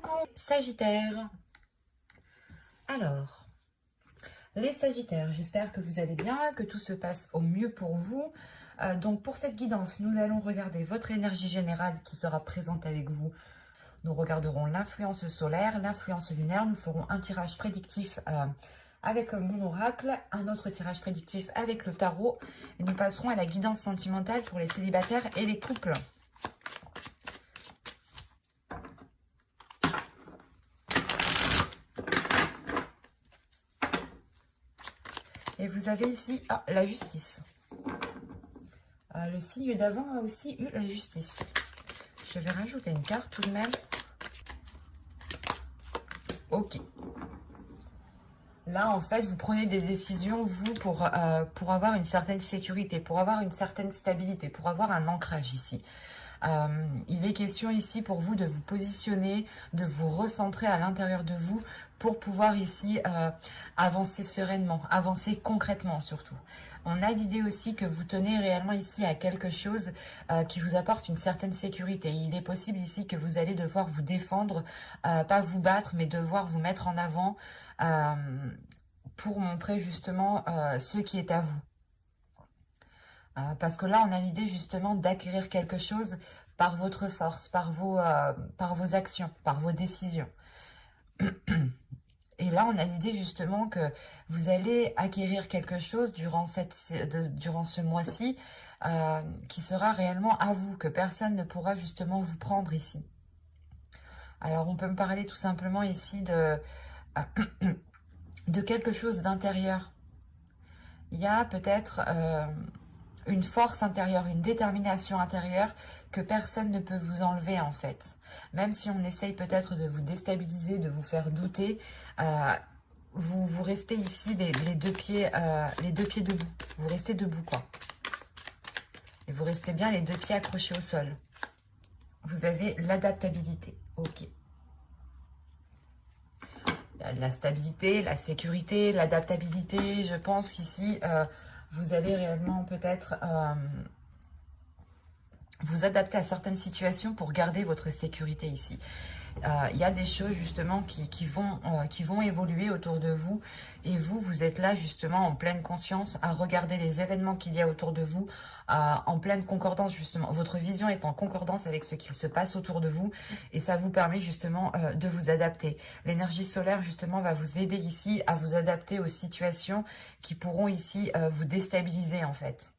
Coucou Sagittaire. Alors, les Sagittaires, j'espère que vous allez bien, que tout se passe au mieux pour vous. Donc pour cette guidance, nous allons regarder votre énergie générale qui sera présente avec vous. Nous regarderons l'influence solaire, l'influence lunaire. Nous ferons un tirage prédictif avec mon oracle, un autre tirage prédictif avec le tarot. Et nous passerons à la guidance sentimentale pour les célibataires et les couples. Et vous avez ici la justice. Le signe d'avant a aussi eu la justice. Je vais rajouter une carte tout de même. Ok. Là, en fait, vous prenez des décisions, vous, pour avoir une certaine sécurité, pour avoir une certaine stabilité, pour avoir un ancrage ici. Il est question ici pour vous de vous positionner, de vous recentrer à l'intérieur de vous pour pouvoir ici avancer sereinement, avancer concrètement surtout. On a l'idée aussi que vous tenez réellement ici à quelque chose qui vous apporte une certaine sécurité. Il est possible ici que vous allez devoir vous défendre, pas vous battre, mais devoir vous mettre en avant pour montrer justement ce qui est à vous. Parce que là, on a l'idée justement d'acquérir quelque chose par votre force, par vos actions, par vos décisions. Et là, on a l'idée justement que vous allez acquérir quelque chose durant ce mois-ci qui sera réellement à vous, que personne ne pourra justement vous prendre ici. Alors, on peut me parler tout simplement ici de quelque chose d'intérieur. Il y a peut-être une force intérieure, une détermination intérieure que personne ne peut vous enlever en fait. Même si on essaye peut-être de vous déstabiliser, de vous faire douter, vous restez ici les deux pieds debout. Vous restez debout quoi. Et vous restez bien les deux pieds accrochés au sol. Vous avez l'adaptabilité. Ok. La stabilité, la sécurité, l'adaptabilité. Je pense qu'ici, vous allez réellement peut-être vous adapter à certaines situations pour garder votre sécurité ici. Il y a des choses justement qui vont évoluer autour de vous et vous êtes là justement en pleine conscience à regarder les événements qu'il y a autour de vous en pleine concordance justement. Votre vision est en concordance avec ce qu'il se passe autour de vous et ça vous permet justement de vous adapter. L'énergie solaire justement va vous aider ici à vous adapter aux situations qui pourront ici vous déstabiliser en fait.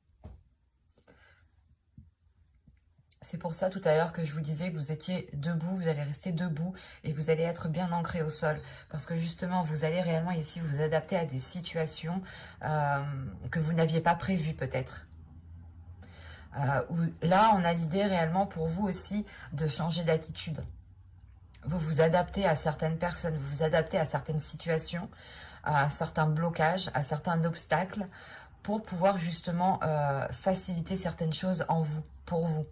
C'est pour ça tout à l'heure que je vous disais que vous étiez debout, vous allez rester debout et vous allez être bien ancré au sol. Parce que justement, vous allez réellement ici vous adapter à des situations que vous n'aviez pas prévues peut-être. Là, on a l'idée réellement pour vous aussi de changer d'attitude. Vous vous adaptez à certaines personnes, vous vous adaptez à certaines situations, à certains blocages, à certains obstacles pour pouvoir justement faciliter certaines choses en vous, pour vous.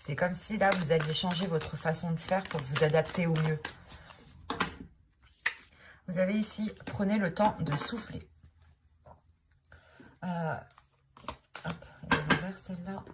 C'est comme si là, vous alliez changer votre façon de faire pour vous adapter au mieux. Vous avez ici, prenez le temps de souffler. Hop, elle est l'envers celle-là.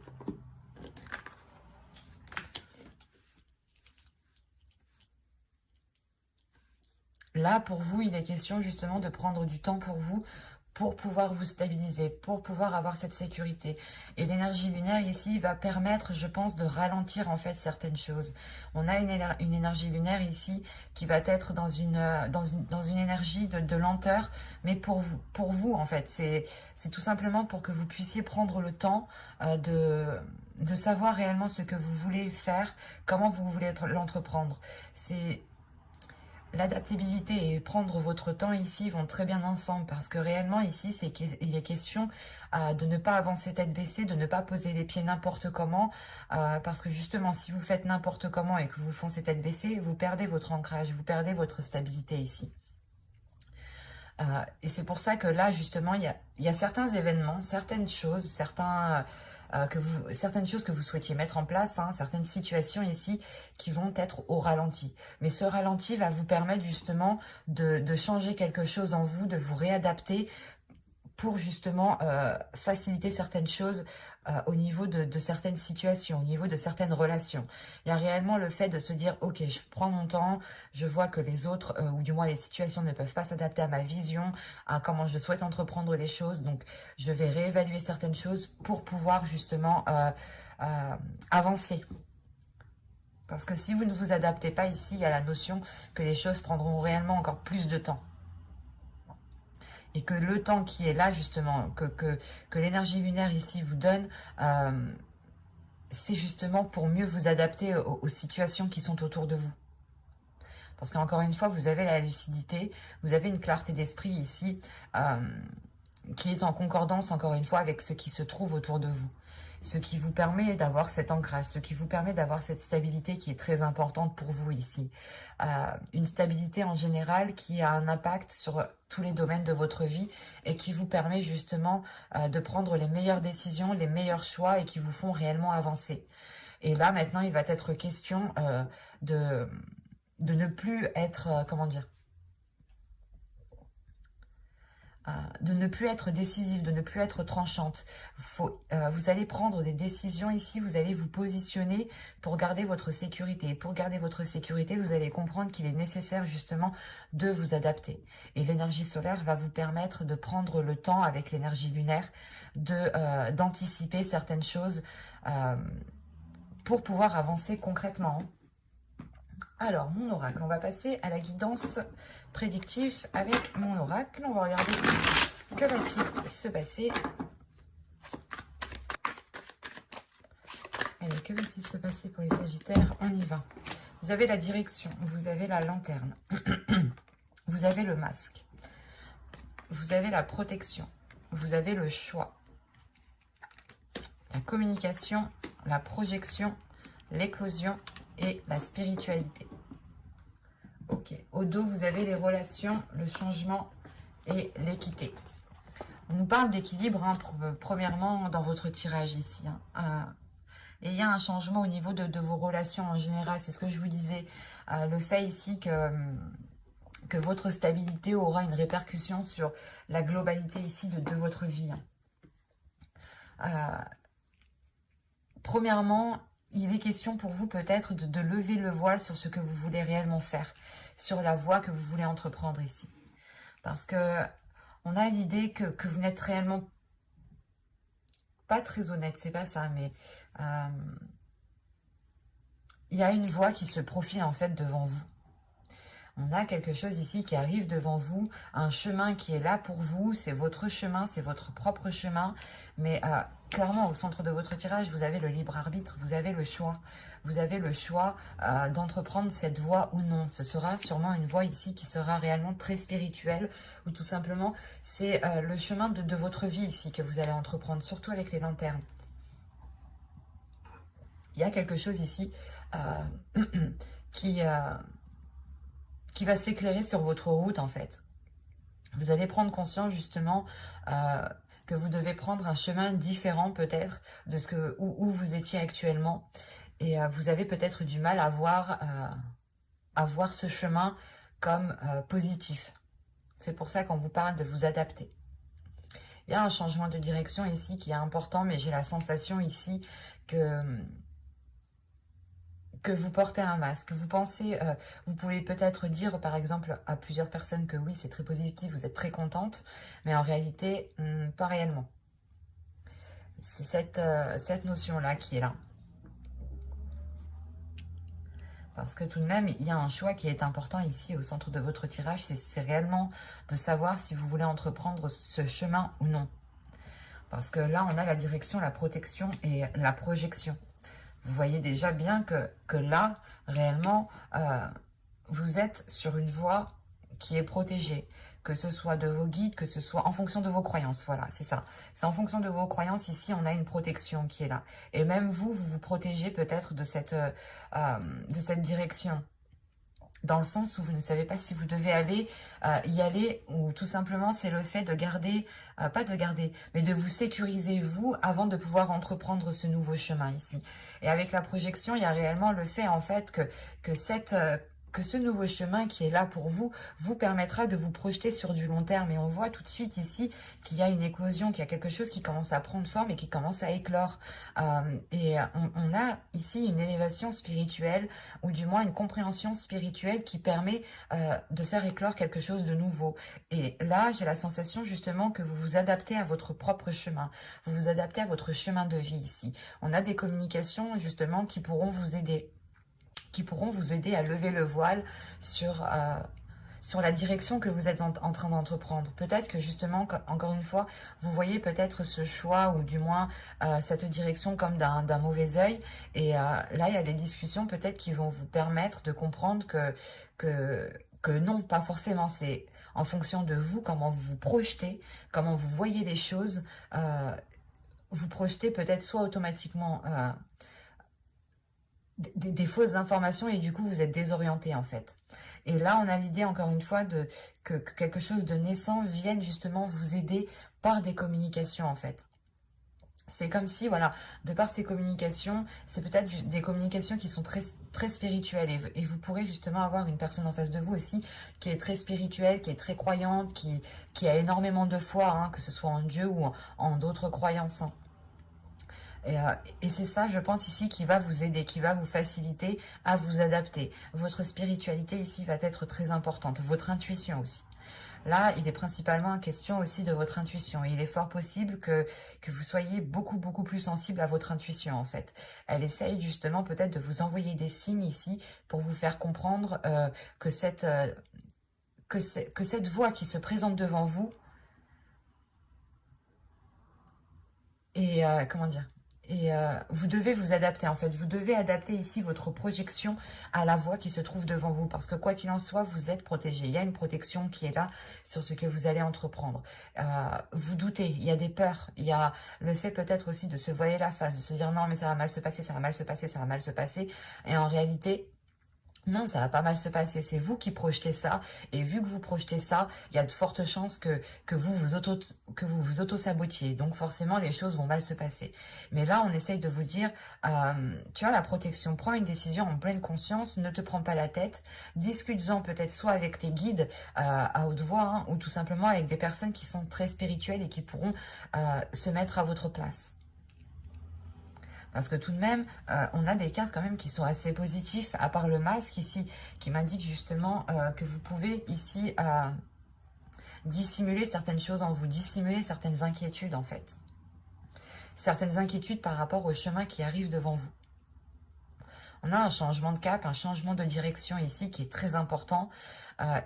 Là, pour vous, il est question justement de prendre du temps pour vous, pour pouvoir vous stabiliser, pour pouvoir avoir cette sécurité. Et l'énergie lunaire ici va permettre, je pense, de ralentir en fait certaines choses. On a une énergie lunaire ici qui va être dans une énergie de lenteur, mais pour vous en fait. C'est tout simplement pour que vous puissiez prendre le temps de savoir réellement ce que vous voulez faire, comment vous voulez l'entreprendre. C'est... L'adaptabilité et prendre votre temps ici vont très bien ensemble parce que réellement ici, il est question de ne pas avancer tête baissée, de ne pas poser les pieds n'importe comment parce que justement, si vous faites n'importe comment et que vous foncez tête baissée, vous perdez votre ancrage, vous perdez votre stabilité ici. Et c'est pour ça que là, justement, il y a certains événements, certaines choses, certaines choses que vous souhaitiez mettre en place, certaines situations ici qui vont être au ralenti. Mais ce ralenti va vous permettre justement de changer quelque chose en vous, de vous réadapter pour justement faciliter certaines choses au niveau de certaines situations, au niveau de certaines relations. Il y a réellement le fait de se dire, ok, je prends mon temps, je vois que les autres, ou du moins les situations ne peuvent pas s'adapter à ma vision, à comment je souhaite entreprendre les choses, donc je vais réévaluer certaines choses pour pouvoir justement avancer. Parce que si vous ne vous adaptez pas ici, il y a la notion que les choses prendront réellement encore plus de temps. Et que le temps qui est là, justement, que l'énergie lunaire ici vous donne, c'est justement pour mieux vous adapter aux situations qui sont autour de vous. Parce qu'encore une fois, vous avez la lucidité, vous avez une clarté d'esprit ici, qui est en concordance, encore une fois, avec ce qui se trouve autour de vous. Ce qui vous permet d'avoir cet ancrage, ce qui vous permet d'avoir cette stabilité qui est très importante pour vous ici. Une stabilité en général qui a un impact sur tous les domaines de votre vie et qui vous permet justement de prendre les meilleures décisions, les meilleurs choix et qui vous font réellement avancer. Et là, maintenant, il va être question de ne plus être, comment dire, de ne plus être décisive, de ne plus être tranchante. Vous allez prendre des décisions ici, vous allez vous positionner pour garder votre sécurité. Et pour garder votre sécurité, vous allez comprendre qu'il est nécessaire justement de vous adapter. Et l'énergie solaire va vous permettre de prendre le temps avec l'énergie lunaire, d'anticiper certaines choses pour pouvoir avancer concrètement. Alors, mon oracle, on va passer à la guidance prédictive avec mon oracle. On va regarder que va-t-il se passer. Allez, que va-t-il se passer pour les Sagittaires? On y va. Vous avez la direction, vous avez la lanterne, vous avez le masque, vous avez la protection, vous avez le choix, la communication, la projection, l'éclosion et la spiritualité. Ok, au dos, vous avez les relations, le changement et l'équité. On nous parle d'équilibre, hein, premièrement, dans votre tirage ici. Hein. Et il y a un changement au niveau de vos relations en général. C'est ce que je vous disais. Le fait ici que votre stabilité aura une répercussion sur la globalité ici de votre vie. Hein. Premièrement, il est question pour vous peut-être de lever le voile sur ce que vous voulez réellement faire, sur la voie que vous voulez entreprendre ici. Parce que on a l'idée que vous n'êtes réellement pas très honnête, c'est pas ça, mais il y a une voie qui se profile en fait devant vous. On a quelque chose ici qui arrive devant vous, un chemin qui est là pour vous, c'est votre chemin, c'est votre propre chemin, mais clairement au centre de votre tirage, vous avez le libre arbitre, vous avez le choix. Vous avez le choix d'entreprendre cette voie ou non. Ce sera sûrement une voie ici qui sera réellement très spirituelle, ou tout simplement c'est le chemin de votre vie ici que vous allez entreprendre, surtout avec les lanternes. Il y a quelque chose ici qui va s'éclairer sur votre route en fait. Vous allez prendre conscience justement que vous devez prendre un chemin différent peut-être de où vous étiez actuellement. Et vous avez peut-être du mal à voir ce chemin comme positif. C'est pour ça qu'on vous parle de vous adapter. Il y a un changement de direction ici qui est important, mais j'ai la sensation ici que vous portez un masque. Vous pensez, vous pouvez peut-être dire par exemple à plusieurs personnes que oui, c'est très positif, vous êtes très contente, mais en réalité, pas réellement. C'est cette notion-là qui est là. Parce que tout de même, il y a un choix qui est important ici au centre de votre tirage, c'est réellement de savoir si vous voulez entreprendre ce chemin ou non. Parce que là, on a la direction, la protection et la projection. Vous voyez déjà bien que là, réellement, vous êtes sur une voie qui est protégée. Que ce soit de vos guides, que ce soit en fonction de vos croyances. Voilà, c'est ça. C'est en fonction de vos croyances. Ici, on a une protection qui est là. Et même vous vous protégez peut-être de cette direction. Dans le sens où vous ne savez pas si vous devez y aller, ou tout simplement c'est le fait de garder, pas de garder, mais de vous sécuriser vous avant de pouvoir entreprendre ce nouveau chemin ici. Et avec la projection, il y a réellement le fait en fait que que ce nouveau chemin qui est là pour vous, vous permettra de vous projeter sur du long terme. Et on voit tout de suite ici qu'il y a une éclosion, qu'il y a quelque chose qui commence à prendre forme et qui commence à éclore. On a ici une élévation spirituelle, ou du moins une compréhension spirituelle qui permet de faire éclore quelque chose de nouveau. Et là, j'ai la sensation justement que vous vous adaptez à votre propre chemin. Vous vous adaptez à votre chemin de vie ici. On a des communications justement qui pourront vous aider. À lever le voile sur la direction que vous êtes en train d'entreprendre. Peut-être que justement, encore une fois, vous voyez peut-être ce choix ou du moins cette direction comme d'un mauvais œil. Et là, il y a des discussions peut-être qui vont vous permettre de comprendre que non, pas forcément. C'est en fonction de vous, comment vous vous projetez, comment vous voyez les choses. Vous projetez peut-être soit automatiquement des fausses informations et du coup vous êtes désorienté en fait. Et là on a l'idée encore une fois que quelque chose de naissant vienne justement vous aider par des communications en fait. C'est comme si, voilà, de par ces communications, c'est peut-être des communications qui sont très, très spirituelles. Et vous pourrez justement avoir une personne en face de vous aussi qui est très spirituelle, qui est très croyante, qui a énormément de foi, hein, que ce soit en Dieu ou en d'autres croyances. Hein. Et c'est ça, je pense, ici, qui va vous aider, qui va vous faciliter à vous adapter. Votre spiritualité, ici, va être très importante. Votre intuition aussi. Là, il est principalement en question aussi de votre intuition. Il est fort possible que vous soyez beaucoup, beaucoup plus sensible à votre intuition, en fait. Elle essaye, justement, peut-être de vous envoyer des signes, ici, pour vous faire comprendre que cette voix qui se présente devant vous est, comment dire, et vous devez vous adapter en fait, vous devez adapter ici votre projection à la voie qui se trouve devant vous parce que quoi qu'il en soit, vous êtes protégé. Il y a une protection qui est là sur ce que vous allez entreprendre. Vous doutez, il y a des peurs, il y a le fait peut-être aussi de se voiler la face, de se dire non mais ça va mal se passer, ça va mal se passer, ça va mal se passer. Et en réalité, non, ça va pas mal se passer. C'est vous qui projetez ça. Et vu que vous projetez ça, il y a de fortes chances que vous vous auto-sabotiez. Donc forcément, les choses vont mal se passer. Mais là, on essaye de vous dire, tu as la protection. Prends une décision en pleine conscience. Ne te prends pas la tête. Discute-en peut-être soit avec tes guides à haute voix, hein, ou tout simplement avec des personnes qui sont très spirituelles et qui pourront se mettre à votre place. Parce que tout de même, on a des cartes quand même qui sont assez positifs, à part le masque ici, qui m'indique justement que vous pouvez ici dissimuler certaines choses en vous, dissimuler certaines inquiétudes en fait. Certaines inquiétudes par rapport au chemin qui arrive devant vous. On a un changement de cap, un changement de direction ici qui est très important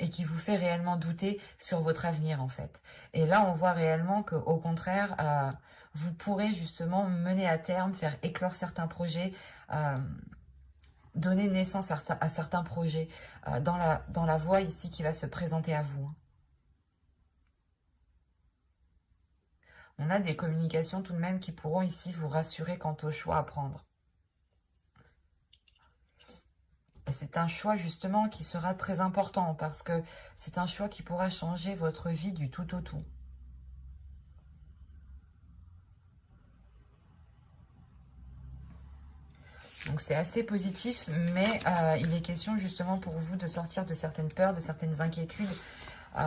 et qui vous fait réellement douter sur votre avenir en fait. Et là, on voit réellement qu'au contraire, vous pourrez justement mener à terme, faire éclore certains projets, donner naissance à certains projets dans la voie ici qui va se présenter à vous. On a des communications tout de même qui pourront ici vous rassurer quant au choix à prendre. C'est un choix justement qui sera très important parce que c'est un choix qui pourra changer votre vie du tout au tout. Donc c'est assez positif, mais il est question justement pour vous de sortir de certaines peurs, de certaines inquiétudes.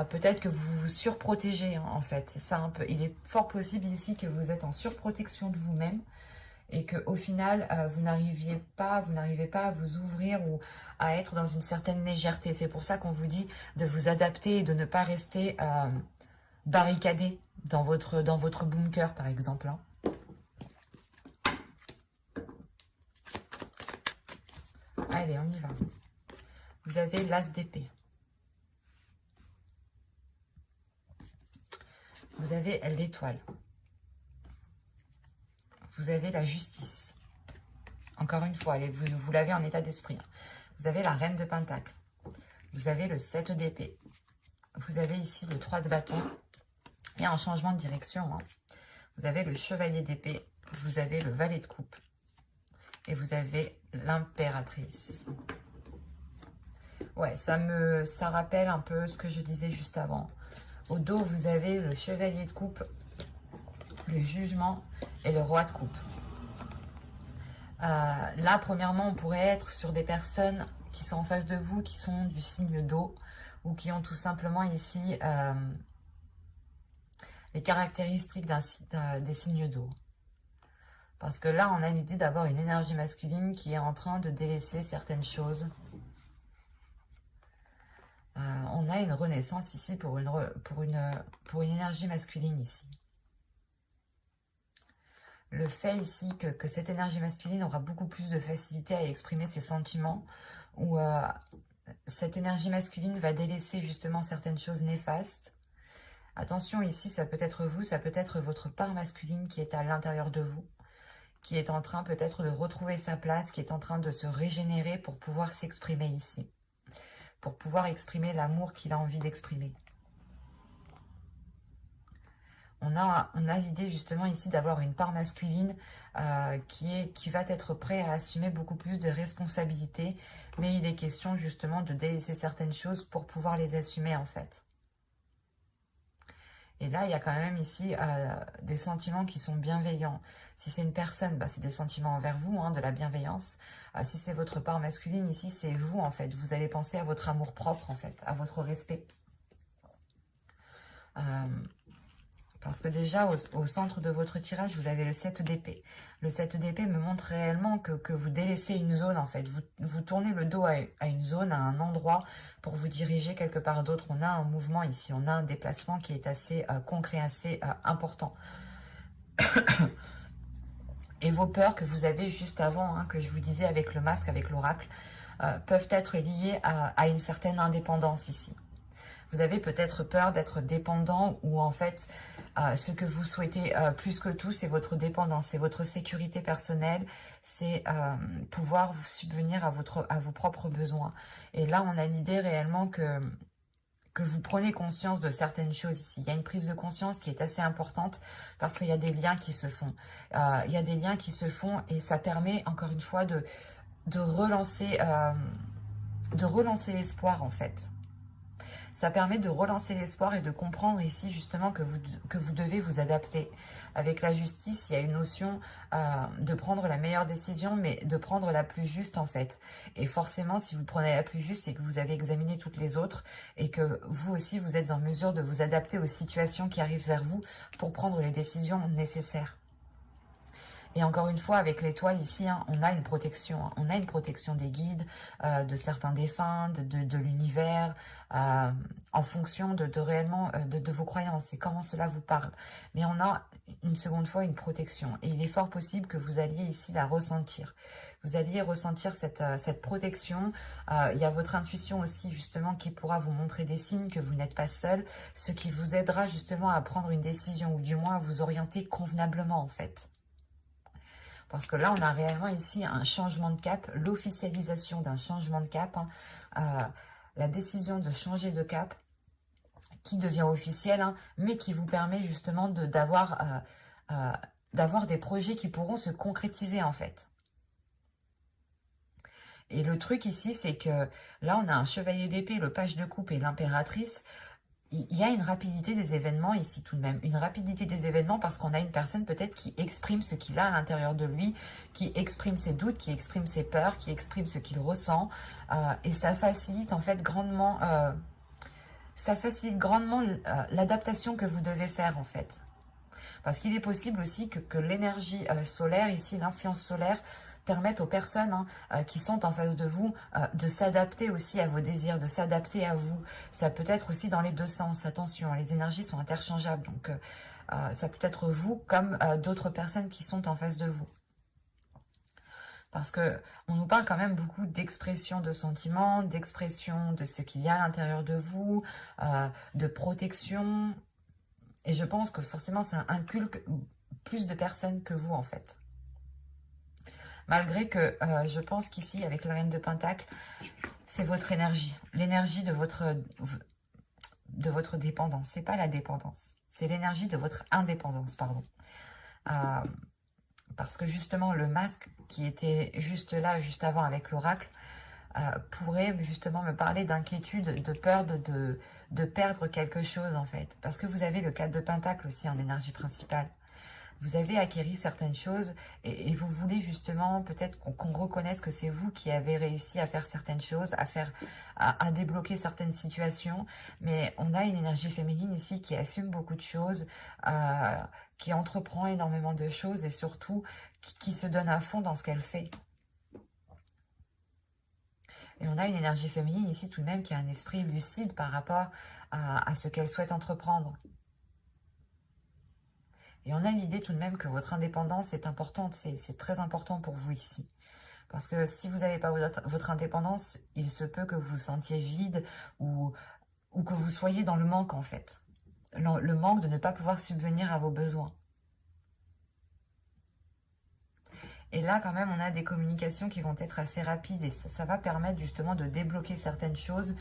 Peut-être que vous vous surprotégez hein, en fait. C'est ça un peu. Il est fort possible ici que vous êtes en surprotection de vous-même et qu'au final, vous n'arrivez pas à vous ouvrir ou à être dans une certaine légèreté. C'est pour ça qu'on vous dit de vous adapter et de ne pas rester barricadé dans votre bunker par exemple. Hein. Allez, on y va. Vous avez l'as d'épée. Vous avez l'étoile. Vous avez la justice. Encore une fois, allez, vous l'avez en état d'esprit. Vous avez la reine de pentacle. Vous avez le 7 d'épée. Vous avez ici le 3 de bâton. Il y a un changement de direction. Hein. Vous avez le chevalier d'épée. Vous avez le valet de coupe. Et vous avez l'impératrice. Ouais, ça rappelle un peu ce que je disais juste avant. Au dos, vous avez le chevalier de coupe, le jugement et le roi de coupe. Là, premièrement, on pourrait être sur des personnes qui sont en face de vous, qui sont du signe d'eau, ou qui ont tout simplement ici les caractéristiques des signes d'eau. Parce que là, on a l'idée d'avoir une énergie masculine qui est en train de délaisser certaines choses. On a une renaissance ici pour une énergie masculine ici. Le fait ici que cette énergie masculine aura beaucoup plus de facilité à exprimer ses sentiments, ou cette énergie masculine va délaisser justement certaines choses néfastes. Attention, ici, ça peut être vous, ça peut être votre part masculine qui est à l'intérieur de vous, qui est en train peut-être de retrouver sa place, qui est en train de se régénérer pour pouvoir s'exprimer ici, pour pouvoir exprimer l'amour qu'il a envie d'exprimer. On a l'idée justement ici d'avoir une part masculine qui va être prêt à assumer beaucoup plus de responsabilités, mais il est question justement de délaisser certaines choses pour pouvoir les assumer en fait. Et là, il y a quand même ici des sentiments qui sont bienveillants. Si c'est une personne, bah, c'est des sentiments envers vous, hein, de la bienveillance. Si c'est votre part masculine, ici, c'est vous, en fait. Vous allez penser à votre amour propre, en fait, à votre respect. Parce que déjà, au centre de votre tirage, vous avez le 7 d'épée. Le 7 d'épée me montre réellement que vous délaissez une zone, en fait. Vous tournez le dos à une zone, à un endroit, pour vous diriger quelque part d'autre. On a un mouvement ici, on a un déplacement qui est assez concret, assez important. Et vos peurs que vous avez juste avant, hein, que je vous disais avec le masque, avec l'oracle, peuvent être liées à une certaine indépendance ici. Vous avez peut-être peur d'être dépendant ou en fait, ce que vous souhaitez plus que tout, c'est votre dépendance, c'est votre sécurité personnelle, c'est pouvoir vous subvenir à vos propres besoins. Et là, on a l'idée réellement que vous prenez conscience de certaines choses ici. Il y a une prise de conscience qui est assez importante parce qu'il y a des liens qui se font. Il y a des liens qui se font et ça permet encore une fois de relancer l'espoir en fait. Ça permet de relancer l'espoir et de comprendre ici justement que vous devez vous adapter. Avec la justice, il y a une notion de prendre la meilleure décision, mais de prendre la plus juste en fait. Et forcément, si vous prenez la plus juste, c'est que vous avez examiné toutes les autres et que vous aussi, vous êtes en mesure de vous adapter aux situations qui arrivent vers vous pour prendre les décisions nécessaires. Et encore une fois, avec l'étoile ici, hein, on a une protection. Hein. On a une protection des guides, de certains défunts, de l'univers, en fonction de réellement de vos croyances et comment cela vous parle. Mais on a une seconde fois une protection. Et il est fort possible que vous alliez ici la ressentir. Vous alliez ressentir cette protection. Il y a votre intuition aussi justement qui pourra vous montrer des signes que vous n'êtes pas seul, ce qui vous aidera justement à prendre une décision ou du moins à vous orienter convenablement en fait. Parce que là, on a réellement ici un changement de cap, l'officialisation d'un changement de cap, hein, la décision de changer de cap qui devient officielle, hein, mais qui vous permet justement d'avoir des projets qui pourront se concrétiser en fait. Et le truc ici, c'est que là, on a un chevalier d'épée, le page de coupe et l'impératrice. Il y a une rapidité des événements ici tout de même. Une rapidité des événements parce qu'on a une personne peut-être qui exprime ce qu'il a à l'intérieur de lui, qui exprime ses doutes, qui exprime ses peurs, qui exprime ce qu'il ressent. Et ça facilite en fait grandement, l'adaptation que vous devez faire en fait. Parce qu'il est possible aussi que l'énergie solaire ici, l'influence solaire, permettent aux personnes qui sont en face de vous de s'adapter aussi à vos désirs, de s'adapter à vous. Ça peut être aussi dans les deux sens. Attention, les énergies sont interchangeables. Donc, ça peut être vous comme d'autres personnes qui sont en face de vous. Parce que on nous parle quand même beaucoup d'expression de sentiments, d'expression de ce qu'il y a à l'intérieur de vous, de protection. Et je pense que forcément, ça inculque plus de personnes que vous en fait. Malgré que je pense qu'ici, avec la reine de Pentacle, c'est votre énergie. L'énergie de votre dépendance. C'est pas la dépendance. C'est l'énergie de votre indépendance, pardon. Parce que justement, le masque qui était juste là, juste avant avec l'oracle, pourrait justement me parler d'inquiétude, de peur de perdre quelque chose en fait. Parce que vous avez le 4 de Pentacle aussi en énergie principale. Vous avez acquéri certaines choses et vous voulez justement peut-être qu'on reconnaisse que c'est vous qui avez réussi à faire certaines choses, à débloquer certaines situations. Mais on a une énergie féminine ici qui assume beaucoup de choses, qui entreprend énormément de choses et surtout qui se donne à fond dans ce qu'elle fait. Et on a une énergie féminine ici tout de même qui a un esprit lucide par rapport à ce qu'elle souhaite entreprendre. Et on a l'idée tout de même que votre indépendance est importante, c'est très important pour vous ici. Parce que si vous n'avez pas votre indépendance, il se peut que vous vous sentiez vide ou que vous soyez dans le manque en fait. Le manque de ne pas pouvoir subvenir à vos besoins. Et là, quand même, on a des communications qui vont être assez rapides et ça va permettre justement de débloquer certaines choses,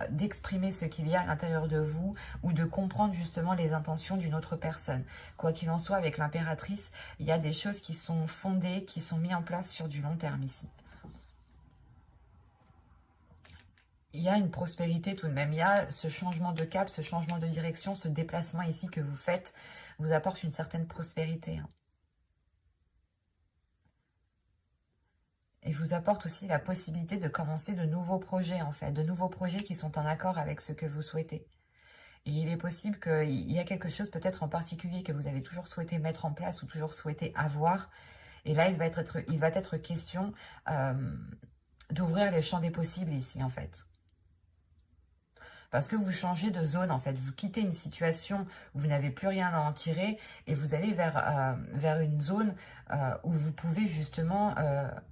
d'exprimer ce qu'il y a à l'intérieur de vous ou de comprendre justement les intentions d'une autre personne. Quoi qu'il en soit, avec l'impératrice, il y a des choses qui sont fondées, qui sont mises en place sur du long terme ici. Il y a une prospérité tout de même, il y a ce changement de cap, ce changement de direction, ce déplacement ici que vous faites vous apporte une certaine prospérité. Et vous apporte aussi la possibilité de commencer de nouveaux projets, en fait, de nouveaux projets qui sont en accord avec ce que vous souhaitez. Et il est possible qu'il y a quelque chose peut-être en particulier que vous avez toujours souhaité mettre en place ou toujours souhaité avoir. Et là, il va être question d'ouvrir les champs des possibles ici, en fait. Parce que vous changez de zone, en fait. Vous quittez une situation où vous n'avez plus rien à en tirer et vous allez vers une zone où vous pouvez justement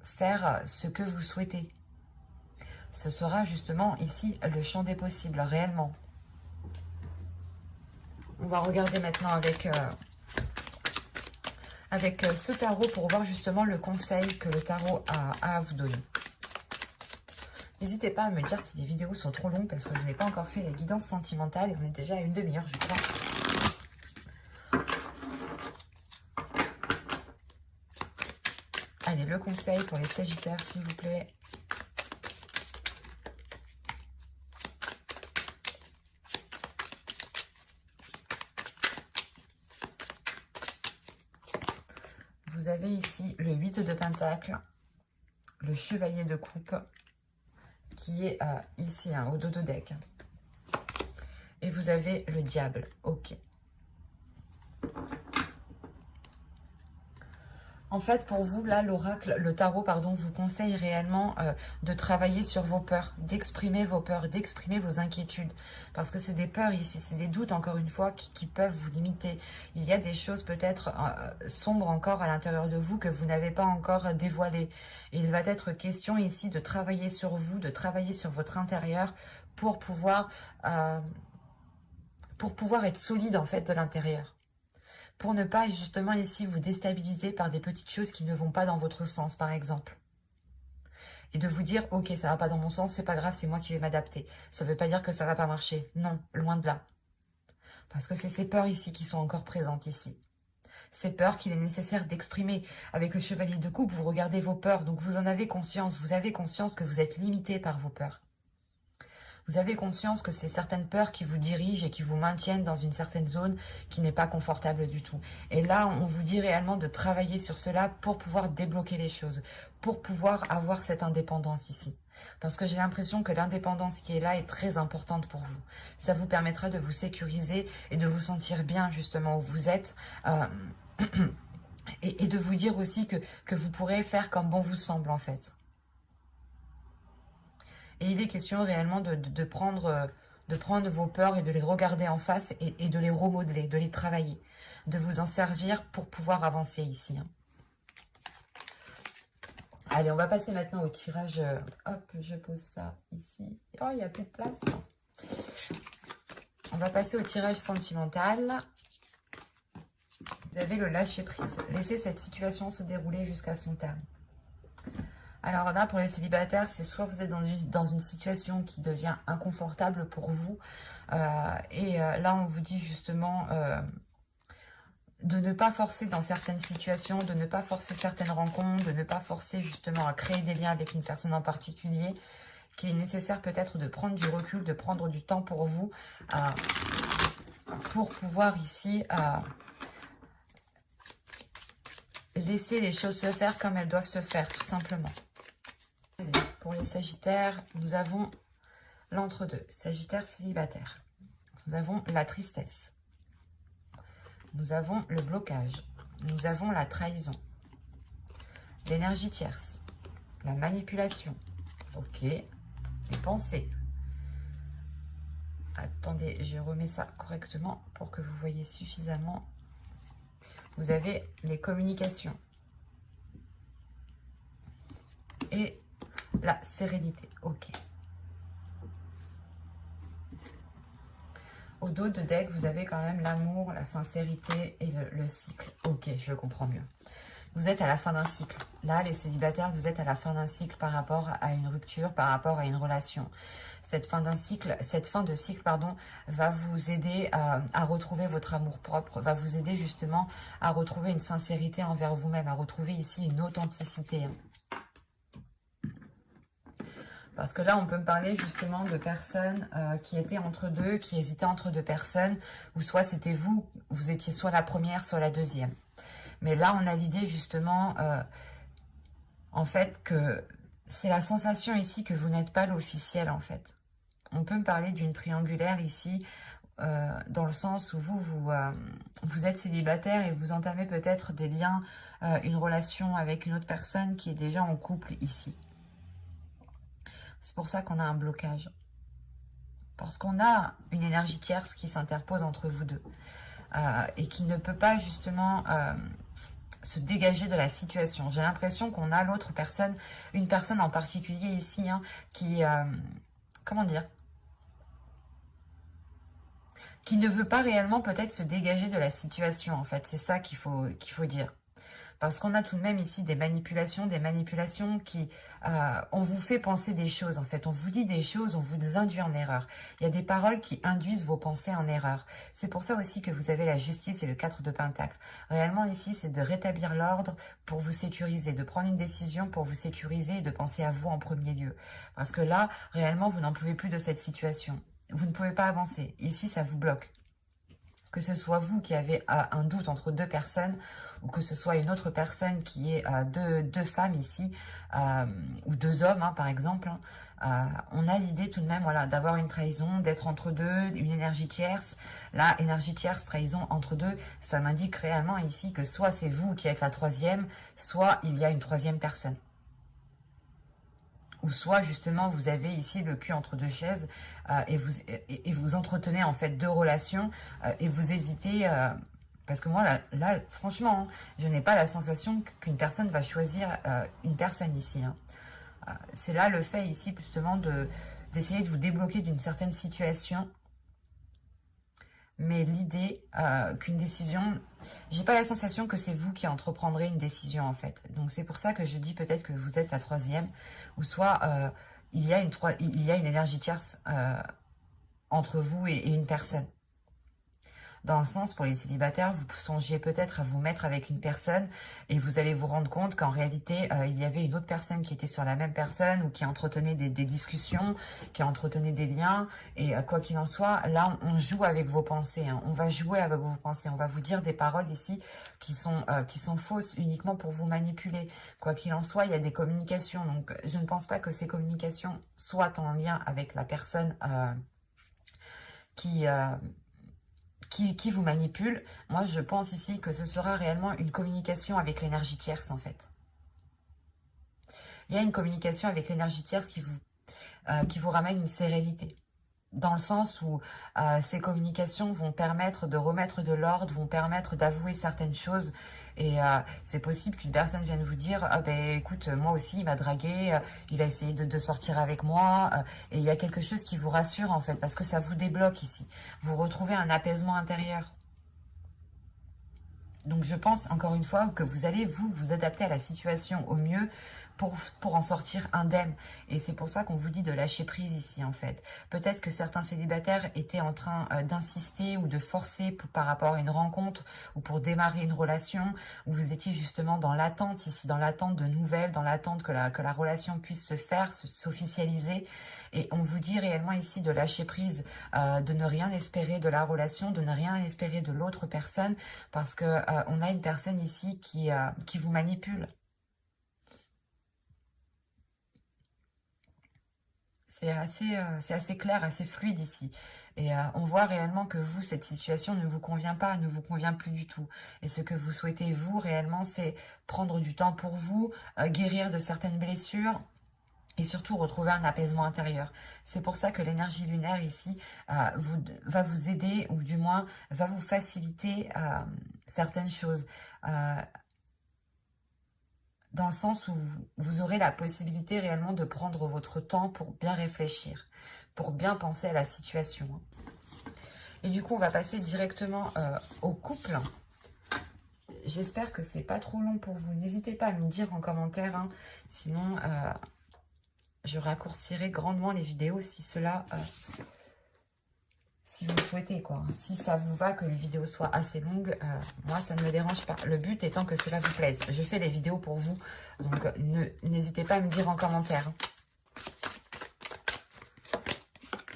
faire ce que vous souhaitez. Ce sera justement ici le champ des possibles, réellement. On va regarder maintenant avec ce tarot pour voir justement le conseil que le tarot a à vous donner. N'hésitez pas à me dire si les vidéos sont trop longues parce que je n'ai pas encore fait les guidances sentimentales et on est déjà à une demi-heure, je crois. Allez, le conseil pour les Sagittaires, s'il vous plaît. Vous avez ici le 8 de Pentacle, le Chevalier de Coupe, qui est ici, au dos de deck. Et vous avez le Diable. Ok. En fait, pour vous, là, l'oracle, le tarot, pardon, vous conseille réellement de travailler sur vos peurs, d'exprimer vos peurs, d'exprimer vos inquiétudes. Parce que c'est des peurs ici, c'est des doutes, encore une fois, qui peuvent vous limiter. Il y a des choses peut-être sombres encore à l'intérieur de vous que vous n'avez pas encore dévoilées. Et il va être question ici de travailler sur vous, de travailler sur votre intérieur pour pouvoir être solide, en fait, de l'intérieur. Pour ne pas justement ici vous déstabiliser par des petites choses qui ne vont pas dans votre sens, par exemple. Et de vous dire, ok, ça va pas dans mon sens, c'est pas grave, c'est moi qui vais m'adapter. Ça veut pas dire que ça va pas marcher. Non, loin de là. Parce que c'est ces peurs ici qui sont encore présentes ici. Ces peurs qu'il est nécessaire d'exprimer. Avec le Chevalier de Coupe, vous regardez vos peurs, donc vous en avez conscience. Vous avez conscience que vous êtes limité par vos peurs. Vous avez conscience que c'est certaines peurs qui vous dirigent et qui vous maintiennent dans une certaine zone qui n'est pas confortable du tout. Et là, on vous dit réellement de travailler sur cela pour pouvoir débloquer les choses, pour pouvoir avoir cette indépendance ici. Parce que j'ai l'impression que l'indépendance qui est là est très importante pour vous. Ça vous permettra de vous sécuriser et de vous sentir bien justement où vous êtes. Et de vous dire aussi que vous pourrez faire comme bon vous semble en fait. Et il est question réellement de prendre vos peurs et de les regarder en face et de les remodeler, de les travailler, de vous en servir pour pouvoir avancer ici. Allez, on va passer maintenant au tirage. Hop, je pose ça ici. Oh, il n'y a plus de place. On va passer au tirage sentimental. Vous avez le lâcher prise. Laissez cette situation se dérouler jusqu'à son terme. Alors là, pour les célibataires, c'est soit vous êtes dans une situation qui devient inconfortable pour vous. Là, on vous dit justement de ne pas forcer dans certaines situations, de ne pas forcer certaines rencontres, de ne pas forcer justement à créer des liens avec une personne en particulier, qu'il est nécessaire peut-être de prendre du recul, de prendre du temps pour vous, pour pouvoir ici laisser les choses se faire comme elles doivent se faire, tout simplement. Pour les Sagittaires, nous avons l'entre-deux. Sagittaire célibataire. Nous avons la tristesse. Nous avons le blocage. Nous avons la trahison. L'énergie tierce. La manipulation. Ok. Les pensées. Attendez, je remets ça correctement pour que vous voyez suffisamment. Vous avez les communications. Et la sérénité. Ok. Au dos de deck, vous avez quand même l'amour, la sincérité et le cycle. Ok, je comprends mieux. Vous êtes à la fin d'un cycle. Là, les célibataires, vous êtes à la fin d'un cycle par rapport à une rupture, par rapport à une relation. Cette fin de cycle, pardon, va vous aider à retrouver votre amour-propre, va vous aider justement à retrouver une sincérité envers vous-même, à retrouver ici une authenticité. Parce que là, on peut me parler justement de personnes qui étaient entre deux, qui hésitaient entre deux personnes, ou soit c'était vous, vous étiez soit la première, soit la deuxième. Mais là, on a l'idée justement, en fait, que c'est la sensation ici que vous n'êtes pas l'officiel, en fait. On peut me parler d'une triangulaire ici, dans le sens où vous êtes célibataire et vous entamez peut-être des liens, une relation avec une autre personne qui est déjà en couple ici. C'est pour ça qu'on a un blocage. Parce qu'on a une énergie tierce qui s'interpose entre vous deux. Et qui ne peut pas justement se dégager de la situation. J'ai l'impression qu'on a l'autre personne, une personne en particulier ici, hein, qui, comment dire, qui ne veut pas réellement peut-être se dégager de la situation, en fait. C'est ça qu'il faut dire. Parce qu'on a tout de même ici des manipulations qui... on vous fait penser des choses, en fait. On vous dit des choses, on vous induit en erreur. Il y a des paroles qui induisent vos pensées en erreur. C'est pour ça aussi que vous avez la justice et le 4 de Pentacle. Réellement, ici, c'est de rétablir l'ordre pour vous sécuriser, de prendre une décision pour vous sécuriser et de penser à vous en premier lieu. Parce que là, réellement, vous n'en pouvez plus de cette situation. Vous ne pouvez pas avancer. Ici, ça vous bloque. Que ce soit vous qui avez un doute entre deux personnes ou que ce soit une autre personne qui est deux femmes ici ou deux hommes, hein, par exemple, on a l'idée tout de même voilà, d'avoir une trahison, d'être entre deux, une énergie tierce. Là, énergie tierce, trahison entre deux, ça m'indique réellement ici que soit c'est vous qui êtes la troisième, soit il y a une troisième personne. Ou soit justement vous avez ici le cul entre deux chaises et vous entretenez en fait deux relations et vous hésitez parce que moi là franchement hein, je n'ai pas la sensation qu'une personne va choisir une personne ici. Hein. C'est là le fait ici justement d'essayer de vous débloquer d'une certaine situation. Mais l'idée qu'une décision... J'ai pas la sensation que c'est vous qui entreprendrez une décision, en fait. Donc, c'est pour ça que je dis peut-être que vous êtes la troisième. Ou soit, il y a une énergie tierce entre vous et une personne. Dans le sens, pour les célibataires, vous songiez peut-être à vous mettre avec une personne et vous allez vous rendre compte qu'en réalité, il y avait une autre personne qui était sur la même personne ou qui entretenait des discussions, qui entretenait des liens. Et quoi qu'il en soit, là, on joue avec vos pensées. Hein. On va jouer avec vos pensées. On va vous dire des paroles ici qui sont fausses uniquement pour vous manipuler. Quoi qu'il en soit, il y a des communications. Donc, je ne pense pas que ces communications soient en lien avec la personne qui vous manipule. Moi, je pense ici que ce sera réellement une communication avec l'énergie tierce, en fait. Il y a une communication avec l'énergie tierce qui vous ramène une sérénité. Dans le sens où ces communications vont permettre de remettre de l'ordre, vont permettre d'avouer certaines choses. Et c'est possible qu'une personne vienne vous dire « Ah ben écoute, moi aussi, il m'a dragué, il a essayé de sortir avec moi. Et il y a quelque chose qui vous rassure en fait, parce que ça vous débloque ici. Vous retrouvez un apaisement intérieur. Donc je pense encore une fois que vous allez vous adapter à la situation au mieux pour en sortir indemne. Et c'est pour ça qu'on vous dit de lâcher prise ici, en fait. Peut-être que certains célibataires étaient en train d'insister ou de forcer par rapport à une rencontre ou pour démarrer une relation, où vous étiez justement dans l'attente ici, dans l'attente de nouvelles, dans l'attente que la relation puisse se faire, s'officialiser. Et on vous dit réellement ici de lâcher prise, de ne rien espérer de la relation, de ne rien espérer de l'autre personne, parce que on a une personne ici qui vous manipule. C'est assez clair, assez fluide ici. Et on voit réellement que vous, cette situation ne vous convient pas, ne vous convient plus du tout. Et ce que vous souhaitez, vous, réellement, c'est prendre du temps pour vous, guérir de certaines blessures et surtout retrouver un apaisement intérieur. C'est pour ça que l'énergie lunaire ici va vous aider, ou du moins va vous faciliter certaines choses. Dans le sens où vous aurez la possibilité réellement de prendre votre temps pour bien réfléchir, pour bien penser à la situation. Et du coup, on va passer directement au couple. J'espère que c'est pas trop long pour vous. N'hésitez pas à me dire en commentaire, hein. Sinon je raccourcirai grandement les vidéos si cela... si vous le souhaitez, quoi. Si ça vous va que les vidéos soient assez longues, moi, ça ne me dérange pas. Le but étant que cela vous plaise. Je fais des vidéos pour vous, donc n'hésitez pas à me dire en commentaire.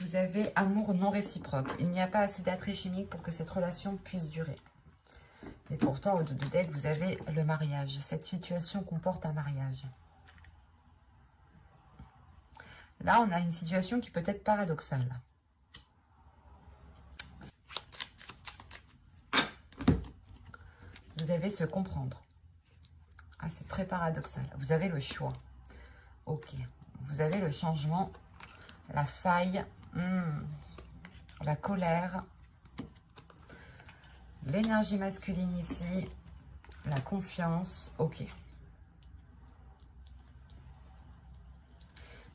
Vous avez amour non réciproque. Il n'y a pas assez d'attrait chimique pour que cette relation puisse durer. Et pourtant, au dos de deck, vous avez le mariage. Cette situation comporte un mariage. Là, on a une situation qui peut être paradoxale. Vous avez se comprendre. Ah, c'est très paradoxal. Vous avez le choix. Ok. Vous avez le changement, la faille, la colère, l'énergie masculine ici, la confiance. Ok.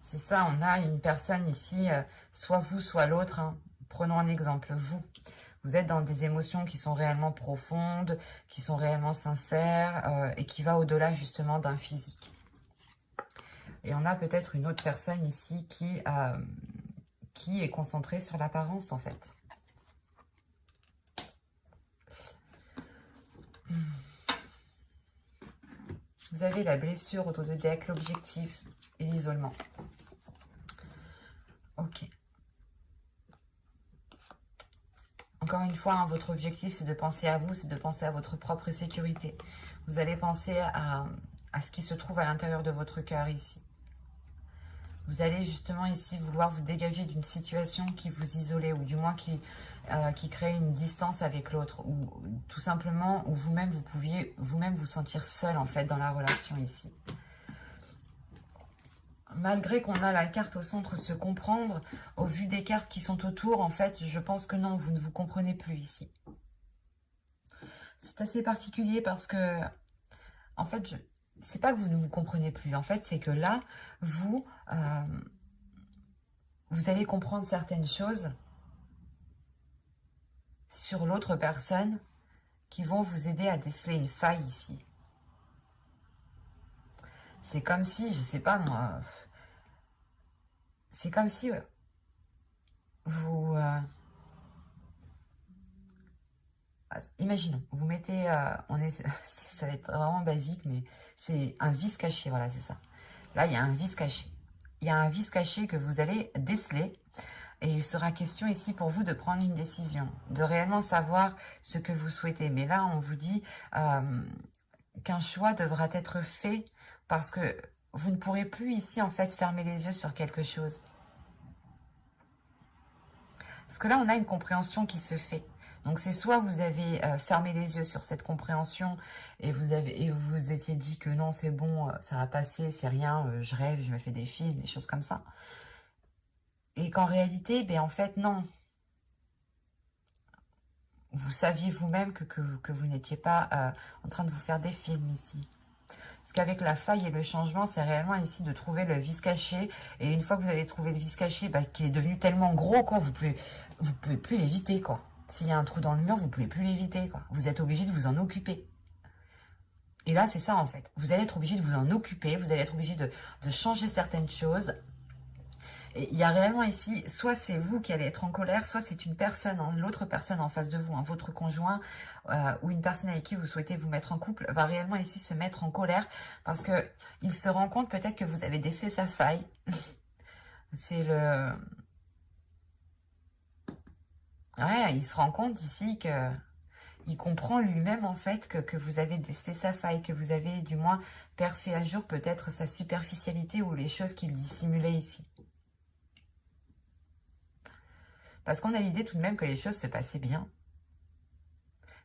C'est ça, on a une personne ici, soit vous, soit l'autre. Hein. Prenons un exemple, vous. Vous êtes dans des émotions qui sont réellement profondes, qui sont réellement sincères et qui va au-delà justement d'un physique. Et on a peut-être une autre personne ici qui est concentrée sur l'apparence en fait. Vous avez la blessure autour de deck, l'objectif et l'isolement. Ok. Encore une fois, hein, votre objectif, c'est de penser à vous, c'est de penser à votre propre sécurité. Vous allez penser à ce qui se trouve à l'intérieur de votre cœur ici. Vous allez justement ici vouloir vous dégager d'une situation qui vous isolait, ou du moins qui crée une distance avec l'autre, ou tout simplement où vous-même, vous pouviez vous-même vous sentir seul en fait dans la relation ici. Malgré qu'on a la carte au centre se comprendre, au vu des cartes qui sont autour, en fait, je pense que non, vous ne vous comprenez plus ici. C'est assez particulier parce que, en fait, c'est pas que vous ne vous comprenez plus. En fait, c'est que là, vous allez comprendre certaines choses sur l'autre personne qui vont vous aider à déceler une faille ici. C'est comme si, je sais pas moi... C'est comme si vous... imaginons, vous mettez... ça va être vraiment basique, mais c'est un vice caché, voilà, c'est ça. Là, il y a un vice caché. Il y a un vice caché que vous allez déceler. Et il sera question ici pour vous de prendre une décision, de réellement savoir ce que vous souhaitez. Mais là, on vous dit qu'un choix devra être fait parce que vous ne pourrez plus ici, en fait, fermer les yeux sur quelque chose. Parce que là, on a une compréhension qui se fait. Donc, c'est soit vous avez fermé les yeux sur cette compréhension et vous vous étiez dit que non, c'est bon, ça va passer, c'est rien, je rêve, je me fais des films, des choses comme ça. Et qu'en réalité, ben, en fait, non. Vous saviez vous-même que vous n'étiez pas en train de vous faire des films ici. Parce qu'avec la faille et le changement, c'est réellement ici de trouver le vice caché. Et une fois que vous avez trouvé le vice caché, bah, qui est devenu tellement gros, quoi, vous pouvez plus l'éviter, quoi. S'il y a un trou dans le mur, vous pouvez plus l'éviter, quoi. Vous êtes obligé de vous en occuper. Et là, c'est ça en fait. Vous allez être obligé de vous en occuper, vous allez être obligé de changer certaines choses. Et il y a réellement ici, soit c'est vous qui allez être en colère, soit c'est une personne, hein, l'autre personne en face de vous, hein, votre conjoint ou une personne avec qui vous souhaitez vous mettre en couple, va réellement ici se mettre en colère parce que il se rend compte peut-être que vous avez laissé sa faille. C'est le... Ouais, il se rend compte ici que... Il comprend lui-même en fait que vous avez décelé sa faille, que vous avez du moins percé à jour peut-être sa superficialité ou les choses qu'il dissimulait ici. Parce qu'on a l'idée tout de même que les choses se passaient bien.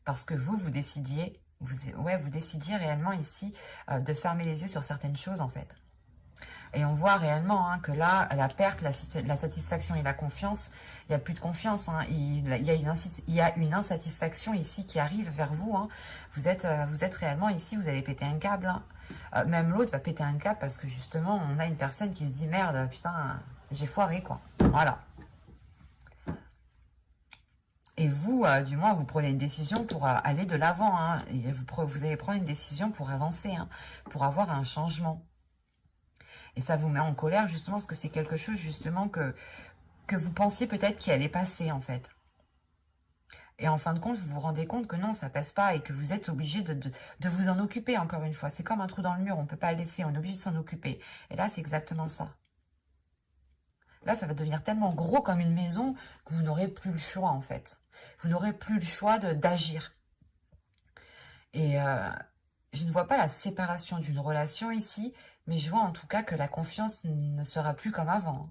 Parce que vous décidiez, vous décidiez réellement ici de fermer les yeux sur certaines choses en fait. Et on voit réellement hein, que là, la perte, la satisfaction et la confiance, il n'y a plus de confiance. Hein, il y a une insatisfaction ici qui arrive vers vous. Hein. Vous êtes réellement ici, vous allez péter un câble. Hein. Même l'autre va péter un câble parce que justement, on a une personne qui se dit « Merde, putain, j'ai foiré quoi. » Voilà. Et vous, du moins, vous prenez une décision pour aller de l'avant. Hein, et vous allez prendre une décision pour avancer, hein, pour avoir un changement. Et ça vous met en colère justement parce que c'est quelque chose justement que vous pensiez peut-être qui allait passer en fait. Et en fin de compte, vous vous rendez compte que non, ça passe pas et que vous êtes obligé de vous en occuper encore une fois. C'est comme un trou dans le mur, on ne peut pas le laisser, on est obligé de s'en occuper. Et là, c'est exactement ça. Là, ça va devenir tellement gros comme une maison que vous n'aurez plus le choix en fait. Vous n'aurez plus le choix d'agir. Et je ne vois pas la séparation d'une relation ici, mais je vois en tout cas que la confiance ne sera plus comme avant.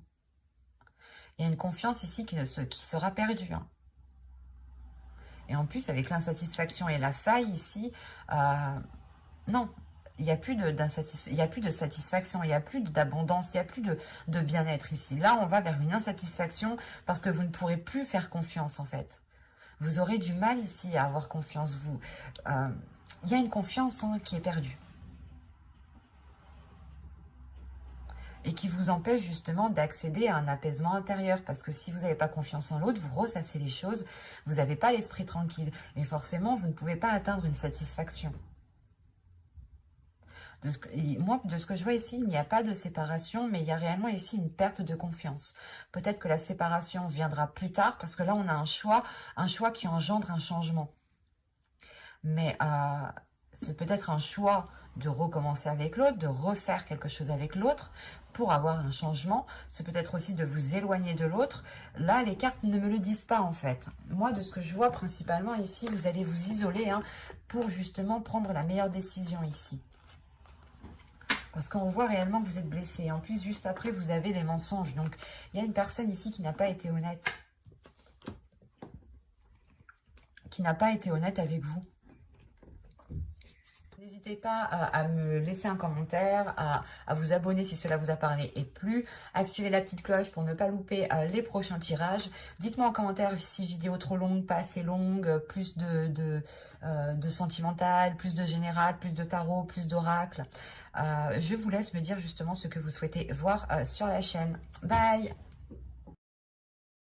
Il y a une confiance ici qui sera perdue. Hein. Et en plus, avec l'insatisfaction et la faille ici, non, il n'y a plus de satisfaction, il n'y a plus d'abondance, il n'y a plus de bien-être ici. Là, on va vers une insatisfaction parce que vous ne pourrez plus faire confiance en fait. Vous aurez du mal ici à avoir confiance. Il y a une confiance hein, qui est perdue. Et qui vous empêche justement d'accéder à un apaisement intérieur. Parce que si vous n'avez pas confiance en l'autre, vous ressassez les choses, vous n'avez pas l'esprit tranquille. Et forcément, vous ne pouvez pas atteindre une satisfaction. Moi, de ce que je vois ici, il n'y a pas de séparation, mais il y a réellement ici une perte de confiance. Peut-être que la séparation viendra plus tard, parce que là, on a un choix qui engendre un changement. Mais c'est peut-être un choix de recommencer avec l'autre, de refaire quelque chose avec l'autre pour avoir un changement. C'est peut-être aussi de vous éloigner de l'autre. Là, les cartes ne me le disent pas en fait. Moi, de ce que je vois principalement ici, vous allez vous isoler hein, pour justement prendre la meilleure décision ici. Parce qu'on voit réellement que vous êtes blessé. En plus, juste après, vous avez les mensonges. Donc, il y a une personne ici qui n'a pas été honnête. Qui n'a pas été honnête avec vous. N'hésitez pas à me laisser un commentaire, à vous abonner si cela vous a parlé et plu. Activez la petite cloche pour ne pas louper les prochains tirages. Dites-moi en commentaire si vidéo trop longue, pas assez longue, plus de sentimental, plus de général, plus de tarot, plus d'oracle. Je vous laisse me dire justement ce que vous souhaitez voir sur la chaîne. Bye!